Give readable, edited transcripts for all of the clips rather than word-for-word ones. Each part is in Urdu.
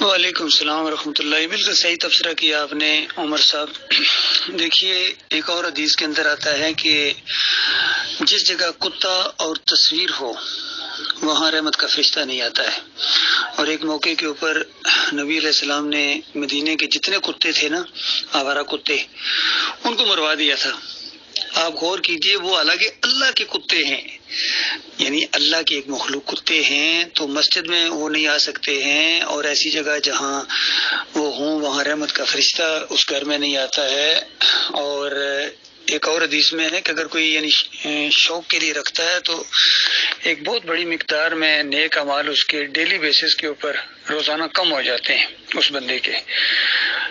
وعلیکم السلام ورحمۃ اللہ. بالکل صحیح تبصرہ کیا آپ نے عمر صاحب. دیکھیے ایک اور حدیث کے اندر آتا ہے کہ جس جگہ کتا اور تصویر ہو وہاں رحمت کا فرشتہ نہیں آتا ہے. اور ایک موقع کے اوپر نبی علیہ السلام نے مدینے کے جتنے کتے تھے نا، آوارہ کتے، ان کو مروا دیا تھا. آپ غور کیجئے، وہ حالانکہ اللہ کے کتے ہیں، یعنی اللہ کی ایک مخلوق کتے ہیں، تو مسجد میں وہ نہیں آ سکتے ہیں، اور ایسی جگہ جہاں وہ ہوں وہاں رحمت کا فرشتہ اس گھر میں نہیں آتا ہے. اور ایک اور حدیث میں ہے کہ اگر کوئی یعنی شوق کے لیے رکھتا ہے تو ایک بہت بڑی مقدار میں نیک اعمال اس کے ڈیلی بیسس کے اوپر روزانہ کم ہو جاتے ہیں اس بندے کے.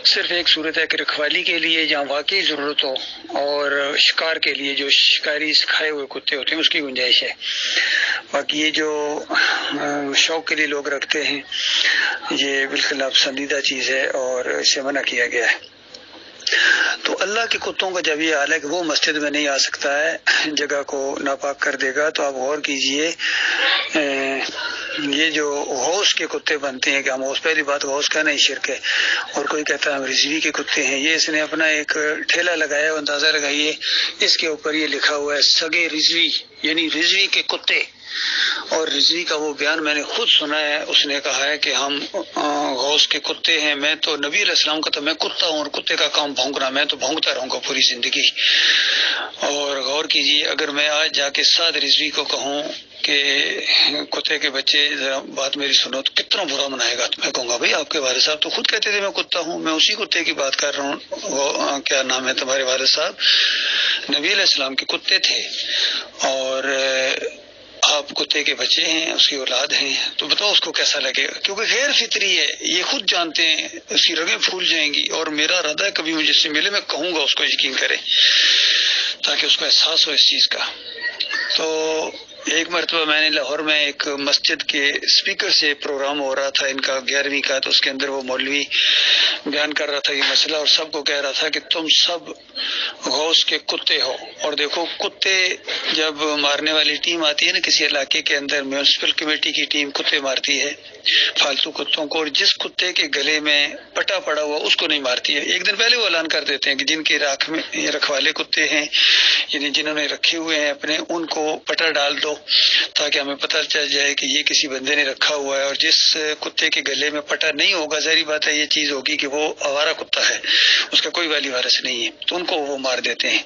صرف ایک صورت ہے کہ رکھوالی کے لیے جہاں واقعی ضرورت ہو، اور شکار کے لیے جو شکاری سکھائے ہوئے کتے ہوتے ہیں اس کی گنجائش ہے. باقی یہ جو شوق کے لیے لوگ رکھتے ہیں یہ بالکل ناپسندیدہ چیز ہے اور اسے منع کیا گیا ہے. تو اللہ کے کتوں کا جب یہ حال ہے کہ وہ مسجد میں نہیں آ سکتا ہے، جگہ کو ناپاک کر دے گا، تو آپ غور کیجئے یہ جو غوث کے کتے بنتے ہیں کہ ہم غوث، پہلی بات غوث کا نہیں شرک ہے، اور کوئی کہتا ہے ہم رضوی کے کتے ہیں. یہ اس نے اپنا ایک ٹھیلا لگایا، اندازہ لگائیے اس کے اوپر یہ لکھا ہوا ہے سگے رضوی، یعنی رضوی کے کتے. اور رضوی کا وہ بیان میں نے خود سنا ہے، اس نے کہا ہے کہ ہم غوث کے کتے ہیں. میں تو نبی علیہ السلام کا تو میں کتا ہوں، اور کتے کا کام بھونکنا، میں تو بھونکتا رہوں گا پوری زندگی. اور غور کیجیے اگر میں آج جا کے سعد رضوی کو کہوں کہ کتے کے بچے ذرا بات میری سنو، تو کتنا برا منائے گا. تو میں کہوں گا بھائی آپ کے والد صاحب تو خود کہتے تھے میں کتا ہوں، میں اسی کتے کی بات کر رہا ہوں. وہ کیا نام ہے تمہارے والد صاحب؟ نبی علیہ السلام کے کتے تھے، اور آپ کتے کے بچے ہیں، اس کی اولاد ہیں. تو بتاؤ اس کو کیسا لگے گا؟ کیونکہ غیر فطری ہے، یہ خود جانتے ہیں، اس کی رگیں پھول جائیں گی. اور میرا ارادہ ہے کبھی مجھے سے ملے میں کہوں گا اس کو یقین کرے، تاکہ اس کو احساس ہو اس چیز کا. تو ایک مرتبہ میں نے لاہور میں ایک مسجد کے اسپیکر سے پروگرام ہو رہا تھا ان کا 11ویں کا، تو اس کے اندر وہ مولوی بیان کر رہا تھا یہ مسئلہ، اور سب کو کہہ رہا تھا کہ تم سب غوث کے کتے ہو. اور دیکھو کتے جب مارنے والی ٹیم آتی ہے نا کسی علاقے کے اندر، میونسپل کمیٹی کی ٹیم کتے مارتی ہے، فالتو کتوں کو، اور جس کتے کے گلے میں پٹا پڑا ہوا اس کو نہیں مارتی ہے. ایک دن پہلے وہ اعلان کر دیتے ہیں کہ جن کے راکھ میں رکھوالے کتے ہیں، یعنی جنہوں نے رکھے ہوئے ہیں اپنے، ان کو پٹا ڈال دو تاکہ ہمیں پتہ چل جائے کہ یہ کسی بندے نے رکھا ہوا ہے. اور جس کتے کے گلے میں پٹا نہیں ہوگا، ظاہری بات ہے یہ چیز ہوگی کہ وہ آوارہ کتا ہے، اس کا کوئی والی وارث نہیں ہے، تو ان کو وہ مار دیتے ہیں.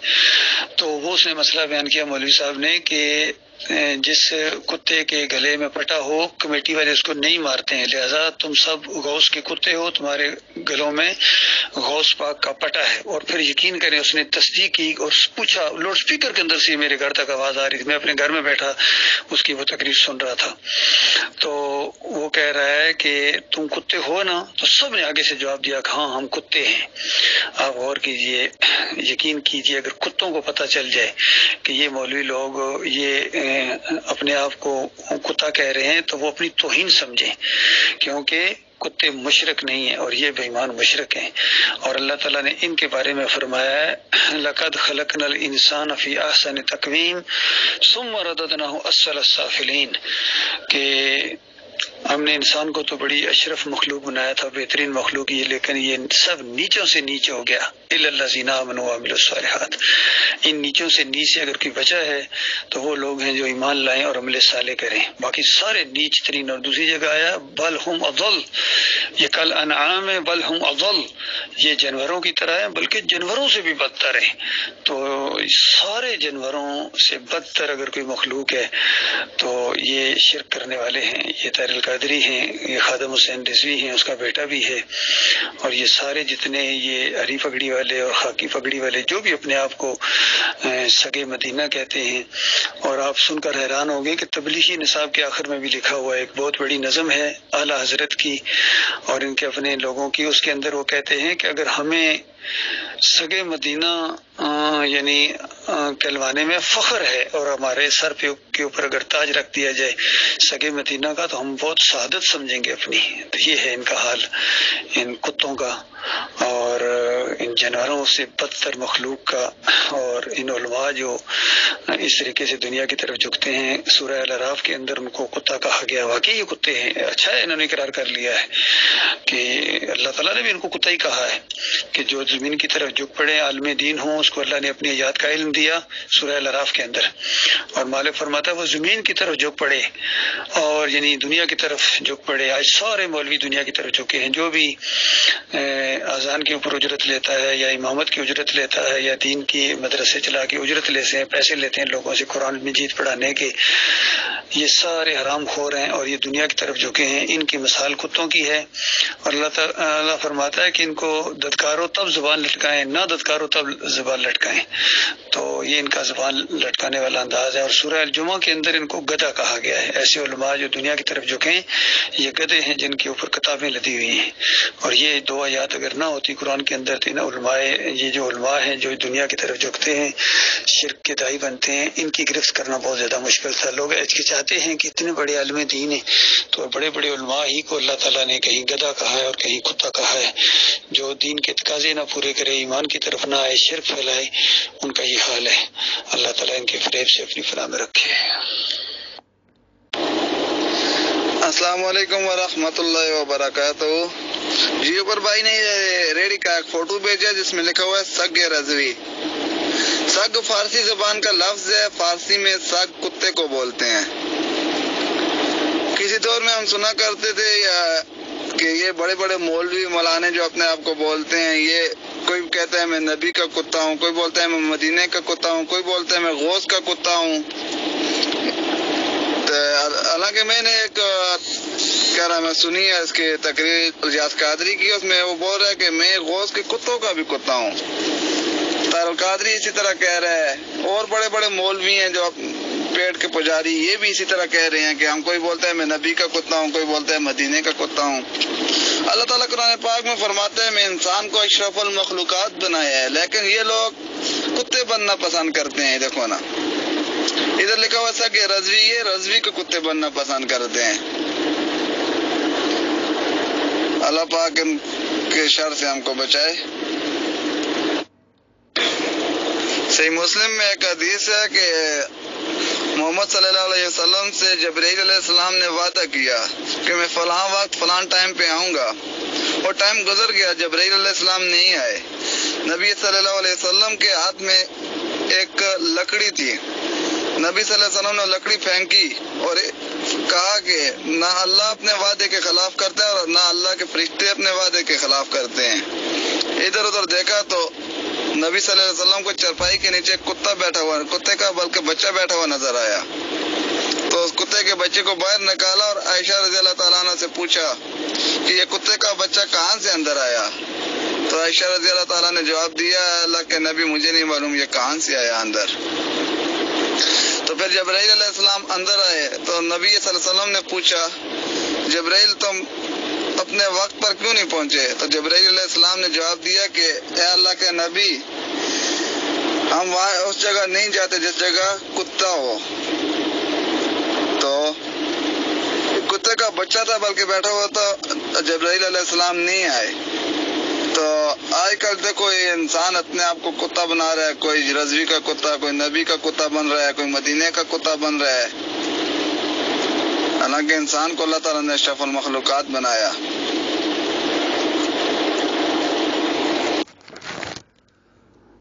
تو وہ اس نے مسئلہ بیان کیا مولوی صاحب نے کہ جس کتے کے گلے میں پٹا ہو کمیٹی والے اس کو نہیں مارتے ہیں، لہذا تم سب غوث کے کتے ہو، تمہارے گلوں میں غوث پاک کا پٹا ہے. اور پھر یقین کریں اس نے تصدیق کی اور پوچھا، لاؤڈ اسپیکر کے اندر سے میرے گھر تک آواز آ رہی تھی، میں اپنے گھر میں بیٹھا اس کی وہ تقریر سن رہا تھا. تو وہ کہہ رہا ہے کہ تم کتے ہو نا؟ تو سب نے آگے سے جواب دیا کہ ہاں ہم کتے ہیں. آپ غور کیجئے، یقین کیجئے اگر کتوں کو پتہ چل جائے کہ یہ مولوی لوگ یہ اپنے آپ کو کتا کہہ رہے ہیں تو وہ اپنی توہین سمجھیں، کیونکہ کتے مشرک نہیں ہیں اور یہ بے ایمان مشرک ہیں. اور اللہ تعالیٰ نے ان کے بارے میں فرمایا ہے لَقَدْ خَلَقْنَا الْإِنسَانَ فِي أَحْسَنِ تَقْوِيمٍ ثُمَّ رَدَدْنَاهُ أَسْفَلَ السَّافِلِينَ، کہ ہم نے انسان کو تو بڑی اشرف مخلوق بنایا تھا، بہترین مخلوق یہ، لیکن یہ سب نیچوں سے نیچے ہو گیا. إِلَّا الَّذِينَ آمَنُوا وَعَمِلُوا الصَّالِحَاتِ، ان نیچوں سے نیچے اگر کوئی وجہ ہے تو وہ لوگ ہیں جو ایمان لائیں اور عمل صالح کریں، باقی سارے نیچ ترین. اور دوسری جگہ آیا بل ہم اضل، یہ کل انعام ہے، بل ہم اضل، یہ جانوروں کی طرح ہے بلکہ جانوروں سے بھی بدتر ہے. تو سارے جانوروں سے بدتر اگر کوئی مخلوق ہے تو یہ شرک کرنے والے ہیں. یہ طاہر القادری ہیں، یہ خادم حسین رضوی ہیں، اس کا بیٹا بھی ہے، اور یہ سارے جتنے یہ ہری پگڑی والے اور خاکی پگڑی والے جو بھی اپنے آپ کو سگے مدینہ کہتے ہیں. اور آپ سن کر حیران ہوں گے کہ تبلیغی نصاب کے آخر میں بھی لکھا ہوا ہے، ایک بہت بڑی نظم ہے اعلیٰ حضرت کی اور ان کے اپنے لوگوں کی. اس کے اندر وہ کہتے ہیں کہ اگر ہمیں سگے مدینہ یعنی کہلوانے میں فخر ہے اور ہمارے سر پہ کے اوپر اگر تاج رکھ دیا جائے سگے مدینہ کا تو ہم بہت سعادت سمجھیں گے اپنی. تو یہ ہے ان کا حال، ان کتوں کا. اور ان جانوروں سے بدتر مخلوق کا، اور ان علماء جو اس طریقے سے دنیا کی طرف جھکتے ہیں، سورہ الاعراف کے اندر ان کو کتا کہا گیا، واقعی یہ کتے ہیں، اچھا ہے انہوں نے اقرار کر لیا ہے کہ اللہ تعالیٰ نے بھی ان کو کتا ہی کہا ہے کہ جو زمین کی طرف جھک پڑے، عالم دین ہوں، اس کو اللہ نے اپنی ایات کا علم دیا سورہ الاعراف کے اندر، اور مالک فرماتا ہے وہ زمین کی طرف جھک پڑے، اور یعنی دنیا کی طرف جھک پڑے۔ آج سارے مولوی دنیا کی طرف جھکے ہیں، جو بھی اذان کے اوپر اجرت لیتا ہے یا امامت کی اجرت لیتا ہے یا دین کی مدرسے چلا کے اجرت لیتے ہیں، پیسے لیتے ہیں لوگوں سے قرآن مجید پڑھانے کے، یہ سارے حرام خور ہیں اور یہ دنیا کی طرف جھکے ہیں۔ ان کی مثال کتوں کی ہے، اور اللہ تعالیٰ فرماتا ہے کہ ان کو ددکارو تب زبان لٹکائیں، نہ ددکارو تب زبان لٹکائیں، تو یہ ان کا زبان لٹکانے والا انداز ہے۔ اور سورہ الجمعہ کے اندر ان کو گدھا کہا گیا ہے۔ ایسے علماء جو دنیا کی طرف جھکیں یہ گدھے ہیں جن کے اوپر کتابیں لدی ہوئی ہیں، اور یہ دو آیات اگر نہ ہوتی قرآن کے اندر تو علماء، یہ جو علماء ہیں جو دنیا کی طرف جھکتے ہیں، شرک کے داعی بنتے ہیں، ان کی گرفت کرنا بہت زیادہ مشکل تھا۔ لوگ چاہتے ہیں کہ اتنے بڑے عالم دین ہیں تو بڑے بڑے علماء ہی کو اللہ تعالیٰ نے کہیں گدھا کہا ہے اور کہیں کتا کہا ہے، جو دین کے تقاضے نہ پورے کرے، ایمان کی طرف نہ آئے، شرک پھیلائے، ان کا یہ حال ہے۔ اللہ تعالیٰ ان کے فریب سے اپنی پناہ میں رکھے۔ السلام علیکم ورحمۃ اللہ وبرکاتہ۔ جی اوپر بھائی نے ریڈی کا ایک فوٹو بھیجا جس میں لکھا ہوا ہے سگ رضوی۔ سگ فارسی زبان کا لفظ ہے، فارسی میں سگ کتے کو بولتے ہیں۔ کسی دور میں ہم سنا کرتے تھے کہ یہ بڑے بڑے مولوی مولانے جو اپنے آپ کو بولتے ہیں، یہ کوئی کہتا ہے میں نبی کا کتا ہوں، کوئی بولتا ہے میں مدینے کا کتا ہوں، کوئی بولتا ہے میں غوث کا کتا ہوں۔ حالانکہ میں نے ایک کہہ رہا میں سنی ہے اس کی تقریر الیاس قادری کی، اس میں وہ بول رہا ہے کہ میں غوث کے کتوں کا بھی کتا ہوں۔ طاہر القادری اسی طرح کہہ رہا ہے، اور بڑے بڑے مولوی ہیں جو پیٹ کے پجاری، یہ بھی اسی طرح کہہ رہے ہیں کہ ہم، کوئی بولتا ہے میں نبی کا کتا ہوں، کوئی بولتا ہے مدینے کا کتا ہوں۔ اللہ تعالیٰ قرآن پاک میں فرماتا ہے میں انسان کو اشرف المخلوقات بنایا ہے، لیکن یہ لوگ کتے بننا پسند کرتے ہیں۔ دیکھو نا، ادھر لکھا ہوا تھا کہ رضوی، یہ رضوی کے کتے بننا پسند کرتے ہیں۔ اللہ پاک ان کے شر سے ہم کو بچائے۔ صحیح مسلم میں ایک حدیث ہے کہ محمد صلی اللہ علیہ وسلم سے جبرائیل علیہ السلام نے وعدہ کیا کہ میں فلاں وقت فلاں ٹائم پہ آؤں گا، اور ٹائم گزر گیا، جبرائیل علیہ السلام نہیں آئے۔ نبی صلی اللہ علیہ وسلم کے ہاتھ میں ایک لکڑی تھی، نبی صلی اللہ علیہ وسلم نے لکڑی پھینکی اور کہا کہ نہ اللہ اپنے وعدے کے خلاف کرتا ہے اور نہ اللہ کے فرشتے اپنے وعدے کے خلاف کرتے ہیں۔ ادھر ادھر دیکھا تو نبی صلی اللہ علیہ وسلم کو چرپائی کے نیچے کتا بیٹھا ہوا، کتے کا بلکہ بچہ بیٹھا ہوا نظر آیا، تو اس کتے کے بچے کو باہر نکالا اور عائشہ رضی اللہ تعالیٰ عنہ سے پوچھا کہ یہ کتے کا بچہ کہاں سے اندر آیا؟ تو عائشہ رضی اللہ تعالیٰ نے جواب دیا، اللہ کے نبی مجھے نہیں معلوم یہ کہاں سے آیا اندر۔ تو پھر جبرائیل علیہ السلام اندر آئے تو نبی صلی اللہ علیہ وسلم نے پوچھا جبرائیل تم اپنے وقت پر کیوں نہیں پہنچے؟ تو جبرائیل علیہ السلام نے جواب دیا کہ اے اللہ کے نبی، ہم وہاں اس جگہ نہیں جاتے جس جگہ کتا ہو۔ تو کتے کا بچہ تھا بلکہ بیٹھا ہوا تھا، جبرائیل علیہ السلام نہیں آئے۔ تو آج کل دیکھو یہ انسان اپنے آپ کو کتا بنا رہا ہے، کوئی رضوی کا کتا، کوئی نبی کا کتا بن رہا ہے، کوئی مدینے کا کتا بن رہا ہے، حالانکہ انسان کو اللہ تعالیٰ نے اشرف المخلوقات بنایا۔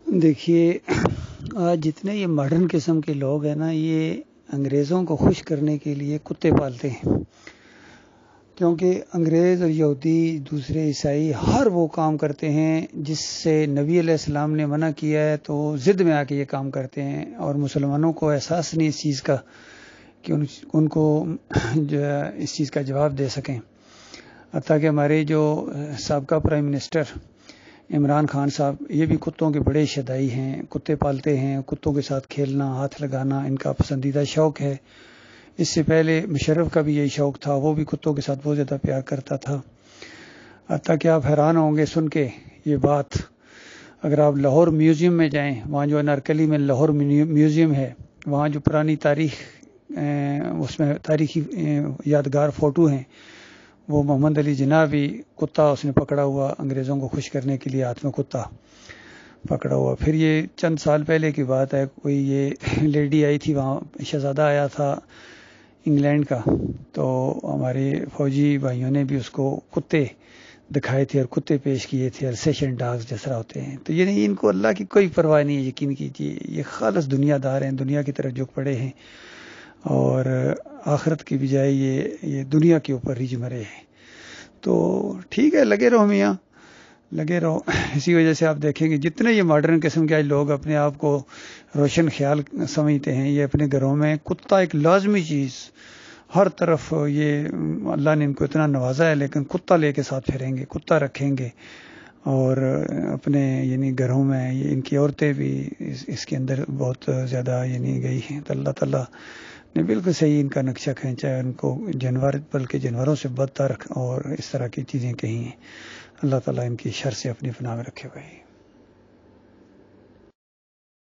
دیکھیے آج جتنے یہ ماڈرن قسم کے لوگ ہیں نا، یہ انگریزوں کو خوش کرنے کے لیے کتے پالتے ہیں، کیونکہ انگریز اور یہودی دوسرے عیسائی ہر وہ کام کرتے ہیں جس سے نبی علیہ السلام نے منع کیا ہے، تو ضد میں آ کے یہ کام کرتے ہیں، اور مسلمانوں کو احساس نہیں اس چیز کا کہ ان کو جو اس چیز کا جواب دے سکیں۔ حتیٰ کہ ہمارے جو سابقہ پرائم منسٹر عمران خان صاحب، یہ بھی کتوں کے بڑے شدائی ہیں، کتے پالتے ہیں، کتوں کے ساتھ کھیلنا، ہاتھ لگانا ان کا پسندیدہ شوق ہے۔ اس سے پہلے مشرف کا بھی یہی شوق تھا، وہ بھی کتوں کے ساتھ بہت زیادہ پیار کرتا تھا۔ حتیٰ کہ آپ حیران ہوں گے سن کے یہ بات، اگر آپ لاہور میوزیم میں جائیں، وہاں جو انارکلی میں لاہور میوزیم ہے، وہاں جو پرانی تاریخ اس میں تاریخی یادگار فوٹو ہیں، وہ محمد علی جناح بھی کتا اس نے پکڑا ہوا انگریزوں کو خوش کرنے کے لیے، ہاتھ میں کتا پکڑا ہوا. پھر یہ چند سال پہلے کی بات ہے، کوئی یہ لیڈی آئی تھی وہاں، شہزادہ آیا تھا انگلینڈ کا، تو ہمارے فوجی بھائیوں نے بھی اس کو کتے دکھائے تھے اور کتے پیش کیے تھے، السیشن ڈاگز جس طرح ہوتے ہیں. تو یہ ان کو اللہ کی کوئی پرواہ نہیں ہے، یقین کیجیے یہ خالص دنیا دار ہیں، دنیا کی طرف جھک پڑے ہیں اور آخرت کی بجائے یہ دنیا کے اوپر رجھ مرے ہیں. تو ٹھیک ہے، لگے رہو میاں، لگے رہو. اسی وجہ سے آپ دیکھیں گے جتنے یہ ماڈرن قسم کے آج لوگ اپنے آپ کو روشن خیال سمجھتے ہیں، یہ اپنے گھروں میں کتا ایک لازمی چیز، ہر طرف یہ اللہ نے ان کو اتنا نوازا ہے، لیکن کتا لے کے ساتھ پھریں گے، کتا رکھیں گے اور اپنے یعنی گھروں میں ان کی عورتیں بھی اس کے اندر بہت زیادہ یعنی گئی ہیں. تو اللہ تعالیٰ نے بالکل صحیح ان کا نقشہ کھینچا ہے، ان کو جانور بلکہ جانوروں سے بدتر اور اس طرح کی چیزیں کہی ہیں. اللہ تعالیٰ ان کی شر سے اپنی پناہ میں رکھے ہوئے.